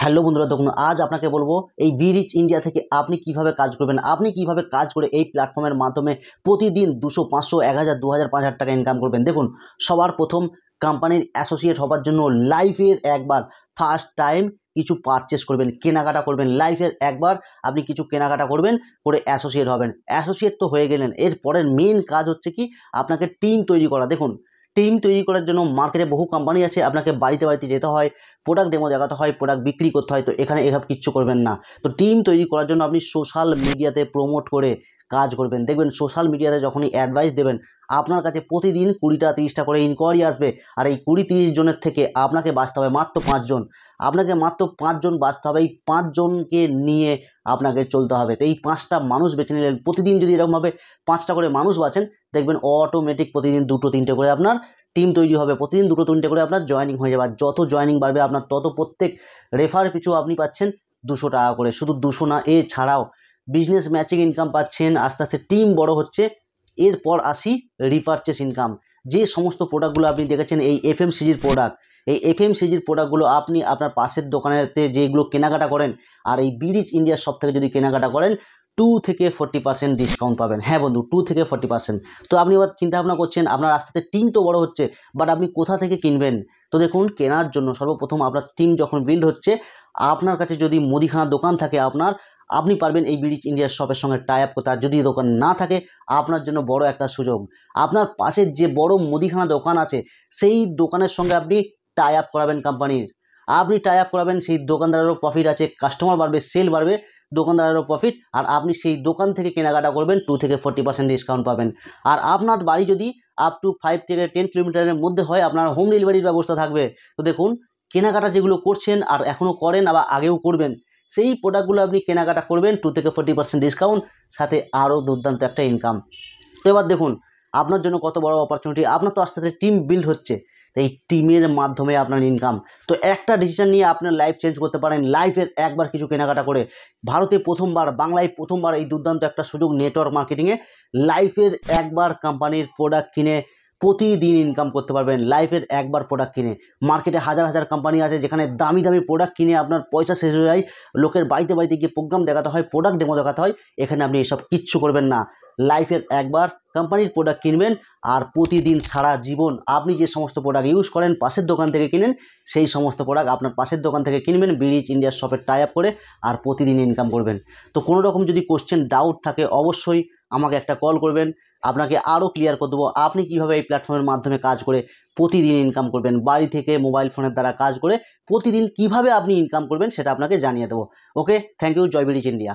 Hello বন্ধুরা, দেখুন আজ আপনাকে বলবো এই বি রিচ ইন্ডিয়া থেকে আপনি কিভাবে কাজ করবেন, আপনি কিভাবে কাজ করে এই প্ল্যাটফর্মের মাধ্যমে প্রতিদিন 200, 500, 1000, 2000, 5000 টাকা ইনকাম করবেন। দেখুন, সবার প্রথম কোম্পানির অ্যাসোসিয়েট হবার জন্য লাইফের একবার ফার্স্ট টাইম কিছু পারচেস করবেন, কেনাকাটা করবেন। লাইফের একবার আপনি কিছু কেনাকাটা করবেন, করে অ্যাসোসিয়েট হবেন। অ্যাসোসিয়েট তো হয়ে গেলেন, এরপরের মেন কাজ হচ্ছে কি আপনাকে টিম তৈরি করা। দেখুন, টিম তৈরি করার জন্য মার্কেটে বহু কোম্পানি আছে, আপনাকে বাড়িতে বাড়িতে যেতে হয়, প্রোডাক্ট ডেমো দেখাতে হয়, প্রোডাক্ট বিক্রি করতে হয়। তো এখানে এসব কিচ্ছু করবেন না। তো টিম তৈরি করার জন্য আপনি সোশ্যাল মিডিয়াতে প্রমোট করে কাজ করবেন। দেখবেন সোশ্যাল মিডিয়াতে যখনই অ্যাডভাইস দেবেন, আপনার কাছে প্রতিদিন 20টা 30টা করে ইনকোয়ারি আসবে। আর এই 20-30 জনের থেকে আপনাকে বাঁচতে হবে মাত্র 5 জন। আপনাকে মাত্র 5 জন বাঁচতে হবে। এই 5 জনকে নিয়ে আপনাকে চলতে হবে। তো এই 5টা মানুষ বেছে নিলেন। প্রতিদিন যদি এরকমভাবে 5টা করে মানুষ বাঁচেন, দেখবেন অটোমেটিক প্রতিদিন 2-3টে করে আপনার টিম তৈরি হবে। প্রতিদিন 2-3টে করে আপনার জয়েনিং হয়ে যাবে। আর যত জয়েনিং বাড়বে আপনার তত প্রত্যেক রেফার পিছু আপনি পাচ্ছেন 200 টাকা করে। শুধু 200 না, এছাড়াও বিজনেস ম্যাচিং ইনকাম পাচ্ছেন। আস্তে আস্তে টিম বড় হচ্ছে। এরপর আসি রিপারচেস ইনকাম। যে সমস্ত প্রোডাক্টগুলো আপনি দেখেছেন এই এফএমসিজির প্রোডাক্ট, এই এফএমসিজির প্রোডাক্টগুলো আপনি আপনার পাশের দোকানেতে যেগুলো কেনাকাটা করেন, আর এই বি রিচ ইন্ডিয়ার শপ থেকে যদি কেনাকাটা করেন, 2 থেকে 40% ডিসকাউন্ট পাবেন। হ্যাঁ বন্ধু, 2 থেকে 40%। তো আপনি এবার চিন্তা ভাবনা করছেন, আপনার আস্তে আস্তে টিম তো বড় হচ্ছে, বাট আপনি কোথা থেকে কিনবেন? তো দেখুন, কেনার জন্য সর্বপ্রথম আপনার টিম যখন বিল্ড হচ্ছে, আপনার কাছে যদি মুদিখানার দোকান থাকে আপনি পারবেন এই বি রিচ ইন্ডিয়ার শপের সঙ্গে টাই আপ করতে। আর যদি দোকান না থাকে, আপনার জন্য বড় একটা সুযোগ, আপনার পাশের যে বড় মুদিখানা দোকান আছে সেই দোকানের সঙ্গে আপনি টাই আপ করাবেন কোম্পানির। আপনি টাই আপ করাবেন, সেই দোকানদারেরও প্রফিট আছে, কাস্টমার বাড়বে, সেল বাড়বে, দোকানদারেরও প্রফিট। আর আপনি সেই দোকান থেকে কেনাকাটা করবেন, 2 থেকে 40% ডিসকাউন্ট পাবেন। আর আপনার বাড়ি যদি আপ টু 5 থেকে 10 কিলোমিটারের মধ্যে হয়, আপনার হোম ডেলিভারির ব্যবস্থা থাকবে। তো দেখুন, কেনাকাটা যেগুলো করছেন আর এখনও করেন, আবার আগেও করবেন, সেই প্রোডাক্টগুলো আপনি কেনাকাটা করবেন, 2 থেকে 40% ডিসকাউন্ট, সাথে আরও দুর্দান্ত একটা ইনকাম। তো এবার দেখুন, আপনার জন্য কত বড় অপরচুনিটি। আপনার তো আস্তে আস্তে টিম বিল্ড হচ্ছে, তো এই টিমের মাধ্যমে আপনার ইনকাম। তো একটা ডিসিশন নিয়ে আপনার লাইফ চেঞ্জ করতে পারেন, লাইফের একবার কিছু কেনাকাটা করে। ভারতে প্রথমবার, বাংলায় প্রথমবার এই দুর্দান্ত একটা সুযোগ নেটওয়ার্ক মার্কেটিংয়ে। লাইফের একবার কোম্পানির প্রোডাক্ট কিনে প্রতিদিন ইনকাম করতে পারবেন। লাইফের একবার প্রোডাক্ট কিনে। মার্কেটে হাজার হাজার কোম্পানি আছে যেখানে দামি দামি প্রোডাক্ট কিনে আপনার পয়সা শেষ হয়ে যায়, লোকের বাড়িতে বাড়িতে গিয়ে প্রোগ্রাম দেখাতে হয়, প্রোডাক্ট ডেমো দেখাতে হয়। এখানে আপনি এসব কিচ্ছু করবেন না। লাইফের একবার কোম্পানির প্রোডাক্ট কিনবেন, আর প্রতিদিন সারা জীবন আপনি যে সমস্ত প্রোডাক্ট ইউজ করেন, পাশের দোকান থেকে কিনেন, সেই সমস্ত প্রোডাক্ট আপনার পাশের দোকান থেকে কিনবেন, বি রিচ ইন্ডিয়ার শপের টাই আপ করে, আর প্রতিদিন ইনকাম করবেন। তো কোনো রকম যদি কোশ্চেন ডাউট থাকে, অবশ্যই আমাকে একটা কল করবেন, আপনাকে আরও ক্লিয়ার করে দেবো আপনি কীভাবে এই প্ল্যাটফর্মের মাধ্যমে কাজ করে প্রতিদিন ইনকাম করবেন। বাড়ি থেকে মোবাইল ফোনের দ্বারা কাজ করে প্রতিদিন কিভাবে আপনি ইনকাম করবেন সেটা আপনাকে জানিয়ে দেবো। Okay, thank you. Joy be rich India.